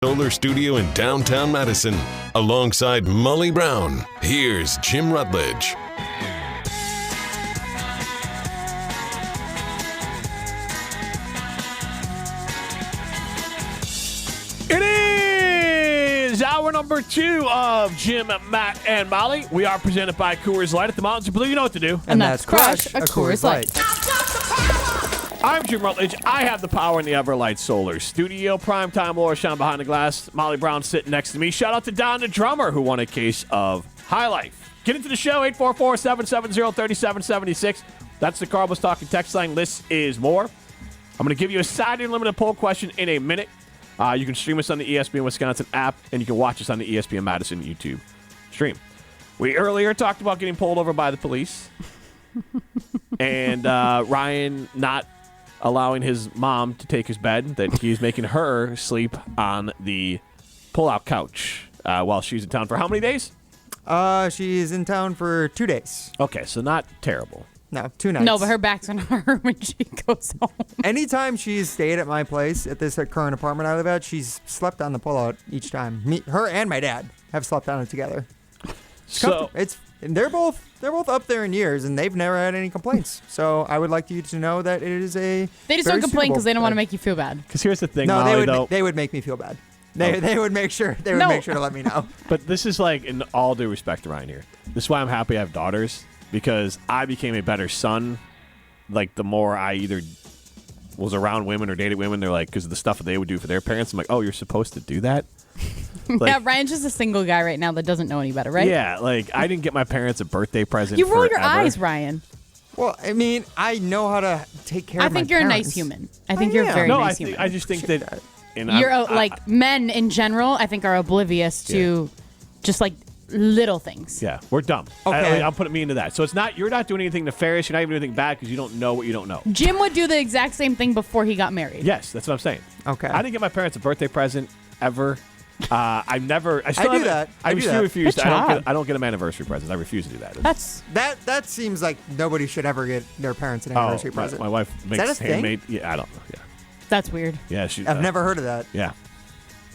Solar Studio in downtown Madison. Alongside Molly Brown, here's Jim Rutledge. It is hour number 2 of Jim, Matt, and Molly. We are presented by Coors Light. At the Mountains of Blue, you know what to do. And that's crush a Coors Light. I'm Jim Rutledge. I have the power in the Everlight Solar Studio. Primetime Laura Sean behind the glass. Molly Brown sitting next to me. Shout out to Don the drummer who won a case of High Life. Get into the show, 844-770-3776. That's the Carbos Talking text line. This is more. I'm going to give you a Saturday Limited poll question in a minute. You can stream us on the ESPN Wisconsin app, and you can watch us on the ESPN Madison YouTube stream. We earlier talked about getting pulled over by the police and Ryan not allowing his mom to take his bed, that he's making her sleep on the pull-out couch while she's in town for how many days? She's in town for 2 days. Okay, so not terrible. No, 2 nights. No, but her back's on her when she goes home. Anytime she's stayed at my place, at this current apartment I live at, she's slept on the pullout each time. Her and my dad have slept on it together. They're both up there in years, and they've never had any complaints. So I would like you to know that it is a. They just don't complain because they don't want to make you feel bad. Because here's the thing, no, Molly, they would make me feel bad. They would make sure to let me know. But this is like, in all due respect to Ryan here, this is why I'm happy I have daughters. Because I became a better son, like, the more I either was around women or dated women. They're like, because of the stuff that they would do for their parents. I'm like, oh, you're supposed to do that? Like, yeah, Ryan's just a single guy right now that doesn't know any better, right? Yeah, like, I didn't get my parents a birthday present You roll forever. your eyes, Ryan. Well, I mean, I know how to take care of my parents. I think you're a nice human. I think you're a very nice human. I just think that... Men in general, I think, are oblivious to just, like, little things. Yeah, we're dumb. Okay. I'm putting me into that. So it's not, you're not doing anything nefarious. You're not even doing anything bad because you don't know what you don't know. Jim would do the exact same thing before he got married. Yes, that's what I'm saying. Okay. I didn't get my parents a birthday present ever. I refuse. I don't get them anniversary presents. I refuse to do that. That seems like nobody should ever get their parents an anniversary present. My wife makes handmade. Yeah, I don't know. Yeah. That's weird. Yeah, I've never heard of that. Yeah.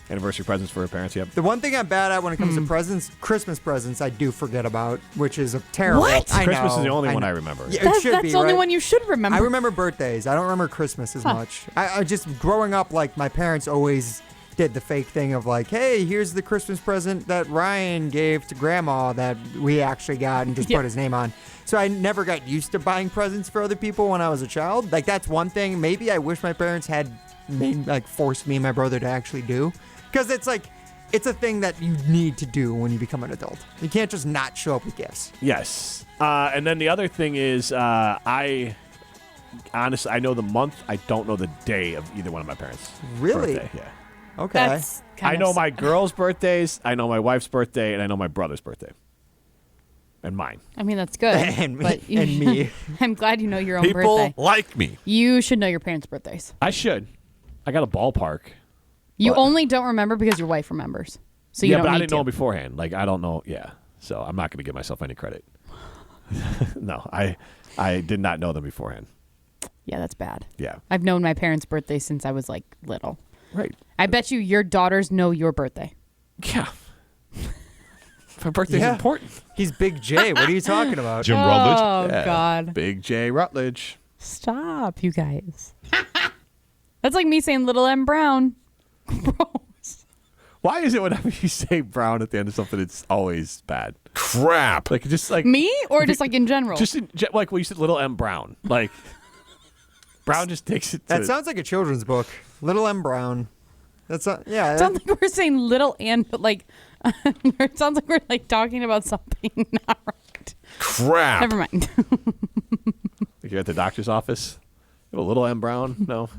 Anniversary presents for her parents, yep. The one thing I'm bad at when it comes to presents, Christmas presents, I do forget about, which is terrible. What? Christmas is the only one I remember. Yeah, that's the only one you should remember. I remember birthdays. I don't remember Christmas as much. I just, growing up, like, my parents always did the fake thing of like, hey, here's the Christmas present that Ryan gave to Grandma that we actually got and just put his name on. So I never got used to buying presents for other people when I was a child. Like, that's one thing. Maybe I wish my parents had forced me and my brother to actually do. Because it's like, it's a thing that you need to do when you become an adult. You can't just not show up with gifts. Yes. And then the other thing is, I know the month. I don't know the day of either one of my parents' Really? birthday. Yeah. Okay. I know my girls' birthdays, I know my wife's birthday, and I know my brother's birthday. And mine. I mean, that's good. and me. I'm glad you know your own People birthday. like me. You should know your parents' birthdays. I should. I got a ballpark. You only don't remember because your wife remembers. So you don't but I need didn't to. know beforehand. Like, I don't know. Yeah. So I'm not going to give myself any credit. No, I did not know them beforehand. Yeah, that's bad. Yeah. I've known my parents' birthday since I was, like, little. Right. I bet you your daughters know your birthday. Yeah. My birthday's important. He's Big J. What are you talking about? Jim Rutledge. Oh, Yeah. God. Big J Rutledge. Stop, you guys. That's like me saying Little M Brown. Gross. Why is it whenever you say Brown at the end of something, it's always bad? Crap. Like, just like... Me? Or just like in general? Just like when you said Little M Brown. Like, Brown just takes it to... That sounds like a children's book. Little M. Brown. That's yeah. It sounds like we're saying little and, but like, it sounds like we're like talking about something not right. Crap. Never mind. You're at the doctor's office? You have a Little M Brown? No.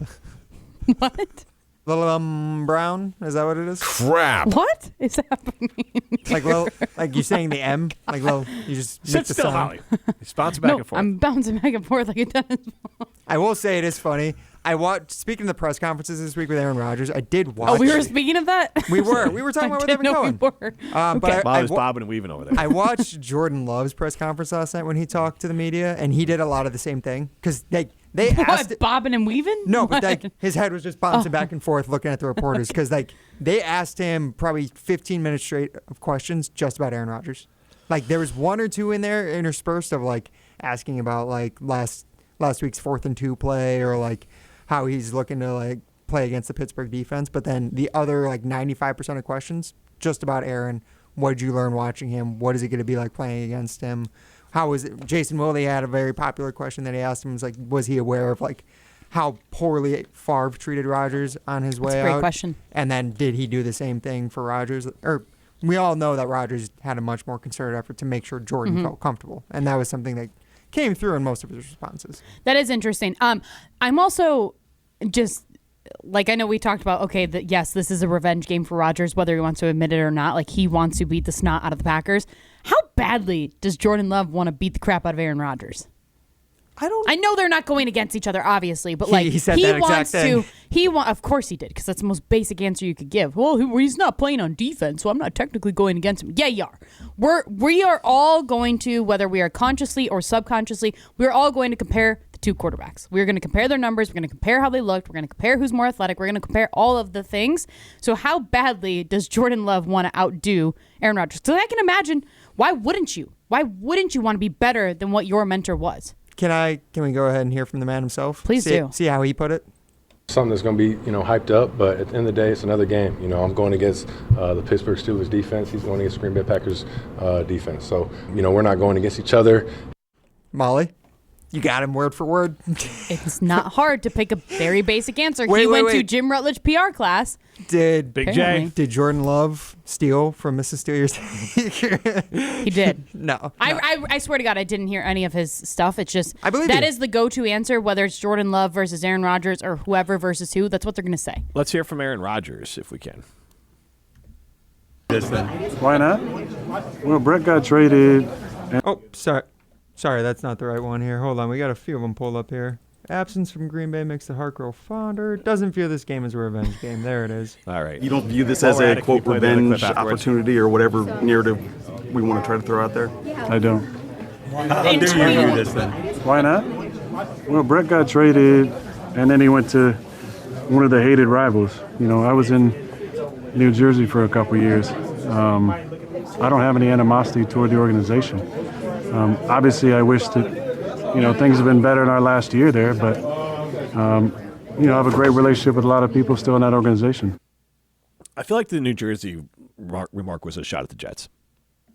What? Little M. Brown? Is that what it is? Crap. What is happening? Like little, like you're saying the M? Like little, you just Sit make the still, sound. Holly. Bounce back No, and forth. I'm bouncing back and forth like a tennis ball. I will say it is funny. I watched, speaking of the press conferences this week with Aaron Rodgers, I did watch. Oh, we were speaking of that? We were talking about where they've been going. We were. But Bob was bobbing and weaving over there. I watched Jordan Love's press conference last night when he talked to the media, and he did a lot of the same thing because they They asked What, bobbing and weaving? No, but What? like his head was just bouncing back and forth looking at the reporters because like they asked him probably 15 minutes straight of questions just about Aaron Rodgers. Like there was one or two in there interspersed of like asking about like last week's 4th and 2 play or like how he's looking to like play against the Pittsburgh defense. But then the other like 95% of questions just about Aaron. What did you learn watching him? What is it going to be like playing against him? How was it? Jason Wilde had a very popular question that he asked him. Was like, was he aware of like how poorly Favre treated Rodgers on his way out? That's a great question. And then did he do the same thing for Rodgers? Or we all know that Rodgers had a much more concerted effort to make sure Jordan felt comfortable, and that was something that came through in most of his responses. That is interesting. I'm also just like, I know we talked about, okay, that yes, this is a revenge game for Rodgers, whether he wants to admit it or not. Like, he wants to beat the snot out of the Packers. How badly does Jordan Love want to beat the crap out of Aaron Rodgers? I know they're not going against each other, obviously, but like he said that wants exact thing. Of course he did, because that's the most basic answer you could give. Well, he's not playing on defense, so I'm not technically going against him. Yeah, you are. We are all going to, whether we are consciously or subconsciously, we're all going to compare the two quarterbacks. We're going to compare their numbers. We're going to compare how they looked. We're going to compare who's more athletic. We're going to compare all of the things. So how badly does Jordan Love want to outdo Aaron Rodgers? So I can imagine, why wouldn't you? Why wouldn't you want to be better than what your mentor was? Can we go ahead and hear from the man himself? Please do. See how he put it? Something that's going to be, hyped up, but at the end of the day, it's another game. I'm going against the Pittsburgh Steelers defense. He's going against Green Bay Packers defense. So, we're not going against each other. Molly, you got him word for word. It's not hard to pick a very basic answer. Wait, he went to wait. Jim Rutledge PR class. Did Big Apparently. J. Did Jordan Love steal from Mrs. Steelers? He did. No. I swear to God, I didn't hear any of his stuff. It's just I believe that you. is the go-to answer, whether it's Jordan Love versus Aaron Rodgers or whoever versus who. That's what they're going to say. Let's hear from Aaron Rodgers if we can. Why not? Well, Brett got traded. Oh, sorry, that's not the right one here. Hold on, we got a few of them pulled up here. Absence from Green Bay makes the heart grow fonder. Doesn't view this game as a revenge game. There it is. All right. You don't view this While as we're at a it, can we quote play the other clip revenge afterwards? opportunity or whatever narrative we want to try to throw out there? I don't. How do you view this then? Why not? Well, Brett got traded, and then he went to one of the hated rivals. I was in New Jersey for a couple years. I don't have any animosity toward the organization. Obviously, I wish that things have been better in our last year there, but I have a great relationship with a lot of people still in that organization. I feel like the New Jersey remark was a shot at the Jets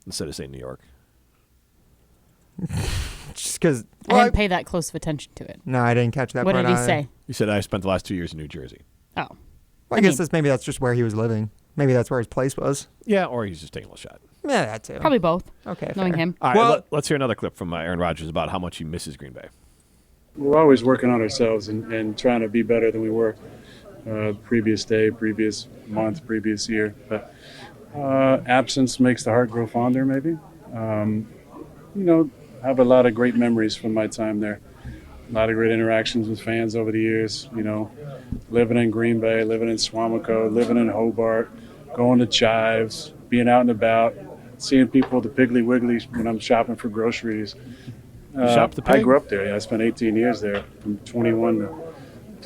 instead of saying New York. Just because. I didn't pay that close of attention to it. No, I didn't catch that What part did he either. say? He said, I spent the last 2 years in New Jersey. Oh. Well, I guess that's just where he was living. Maybe that's where his place was. Yeah, or he's just taking a little shot. Yeah, that too. Probably both. Okay, Knowing fair. him. All right, Well- let's hear another clip from Aaron Rodgers about how much he misses Green Bay. We're always working on ourselves and trying to be better than we were previous day, previous month, previous year. But absence makes the heart grow fonder, maybe. I have a lot of great memories from my time there. A lot of great interactions with fans over the years, living in Green Bay, living in Swamico, living in Hobart, going to Chives, being out and about, seeing people at the Piggly Wigglies when I'm shopping for groceries. Shop the I pig? grew up there. Yeah, I spent 18 years there, from 21 to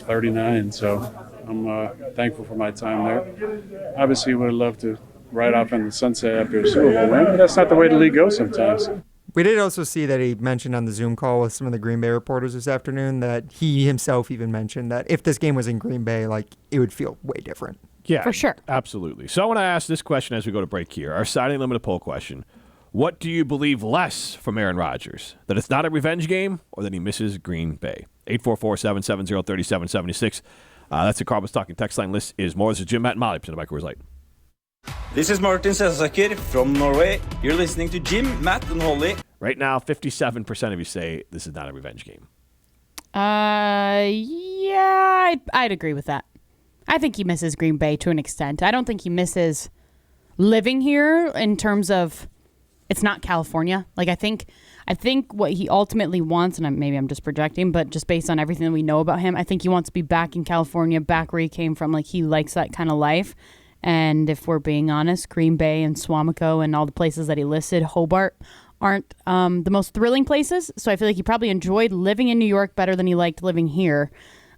39. So I'm thankful for my time there. Obviously, would have loved to ride off in the sunset after a Super Bowl win, but that's not the way the league goes sometimes. We did also see that he mentioned on the Zoom call with some of the Green Bay reporters this afternoon that he himself even mentioned that if this game was in Green Bay, like it would feel way different. Yeah, For sure. Absolutely. So I want to ask this question as we go to break here. Our signing limited poll question. What do you believe less from Aaron Rodgers? That it's not a revenge game or that he misses Green Bay? 844-770-3776. That's the Carbos Talking text line. List is more. This is Jim, Matt, and Molly. Presented by Coors Light. This is Martin Sensaker from Norway. You're listening to Jim, Matt, and Holly. Right now, 57% of you say this is not a revenge game. Yeah, I'd agree with that. I think he misses Green Bay to an extent. I don't think he misses living here in terms of it's not California. Like I think what he ultimately wants, and maybe I'm just projecting, but just based on everything that we know about him, I think he wants to be back in California, back where he came from. Like he likes that kind of life. And if we're being honest, Green Bay and Swamico and all the places that he listed, Hobart, aren't the most thrilling places. So I feel like he probably enjoyed living in New York better than he liked living here.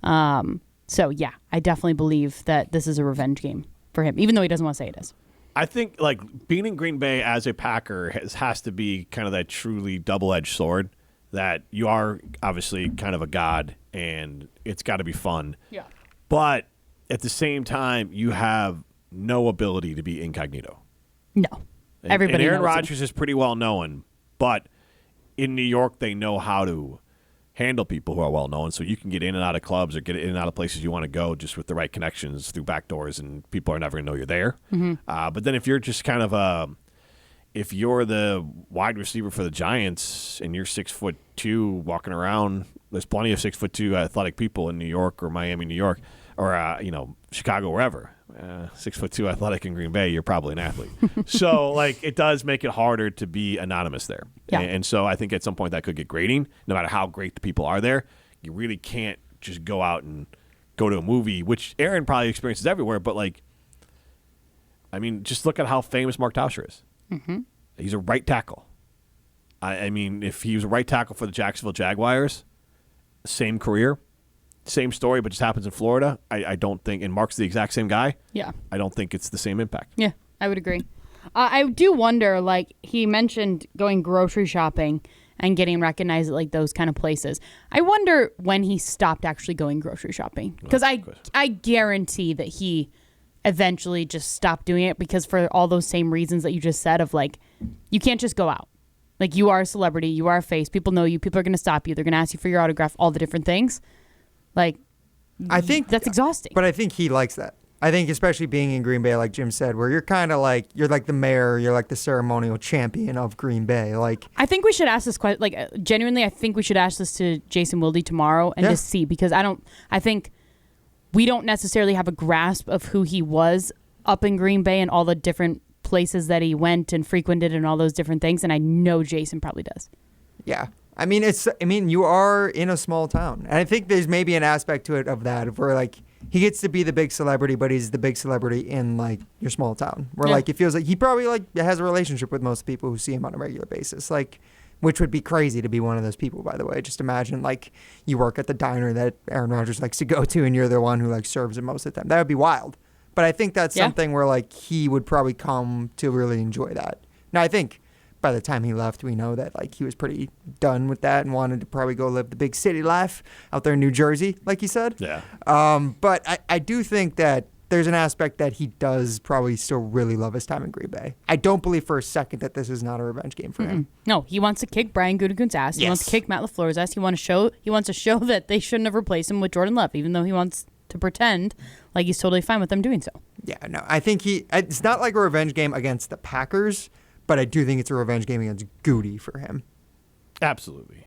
So yeah, I definitely believe that this is a revenge game for him, even though he doesn't want to say it is. I think like being in Green Bay as a Packer has to be kind of that truly double-edged sword that you are obviously kind of a god and it's got to be fun. Yeah. But at the same time, you have no ability to be incognito. No. Everybody and Aaron knows Rodgers is pretty well known, but in New York, they know how to handle people who are well known. So you can get in and out of clubs or get in and out of places you want to go just with the right connections through back doors, and people are never going to know you're there. But then if you're just kind of if you're the wide receiver for the Giants and you're 6'2" walking around, there's plenty of 6'2" athletic people in New York or Miami, New York, or Chicago, wherever. 6'2" athletic in Green Bay, you're probably an athlete. So like it does make it harder to be anonymous there. Yeah. And so I think at some point that could get grating. No matter how great the people are there, you really can't just go out and go to a movie, which Aaron probably experiences everywhere. But like, I mean, just look at how famous Mark Tauscher is. Mm-hmm. He's a right tackle. I mean, if he was a right tackle for the Jacksonville Jaguars, same career, same story, but just happens in Florida. I don't think, and Mark's the exact same guy. Yeah. I don't think it's the same impact. Yeah, I would agree. I do wonder, like he mentioned going grocery shopping and getting recognized at like those kind of places. I wonder when he stopped actually going grocery shopping, because I guarantee that he eventually just stopped doing it, because for all those same reasons that you just said of like, you can't just go out. Like you are a celebrity, you are a face, people know you, people are going to stop you, they're going to ask you for your autograph, all the different things. Like, I think that's exhausting. But I think he likes that. I think especially being in Green Bay, like Jim said, where you're kind of like, you're like the mayor, you're like the ceremonial champion of Green Bay. Like, I think we should ask this question, like genuinely, I think we should ask this to Jason Wilde tomorrow and just see, because I think we don't necessarily have a grasp of who he was up in Green Bay and all the different places that he went and frequented and all those different things. And I know Jason probably does. Yeah. I mean, you are in a small town. And I think there's maybe an aspect to it of that, where like he gets to be the big celebrity, but he's the big celebrity in like your small town, where like it feels like he probably like has a relationship with most people who see him on a regular basis, like, which would be crazy to be one of those people, by the way. Just imagine like you work at the diner that Aaron Rodgers likes to go to and you're the one who like serves him most of the time. That would be wild. But I think that's something where like he would probably come to really enjoy that. Now, I think by the time he left, we know that like he was pretty done with that and wanted to probably go live the big city life out there in New Jersey, like he said. Yeah. But I do think that there's an aspect that he does probably still really love his time in Green Bay. I don't believe for a second that this is not a revenge game for him. No, he wants to kick Brian Gutekunst's ass. He wants to kick Matt LaFleur's ass. He wants to show that they shouldn't have replaced him with Jordan Love, even though he wants to pretend like he's totally fine with them doing so. Yeah, no, I think it's not like a revenge game against the Packers, but I do think it's a revenge game against Goody for him. Absolutely.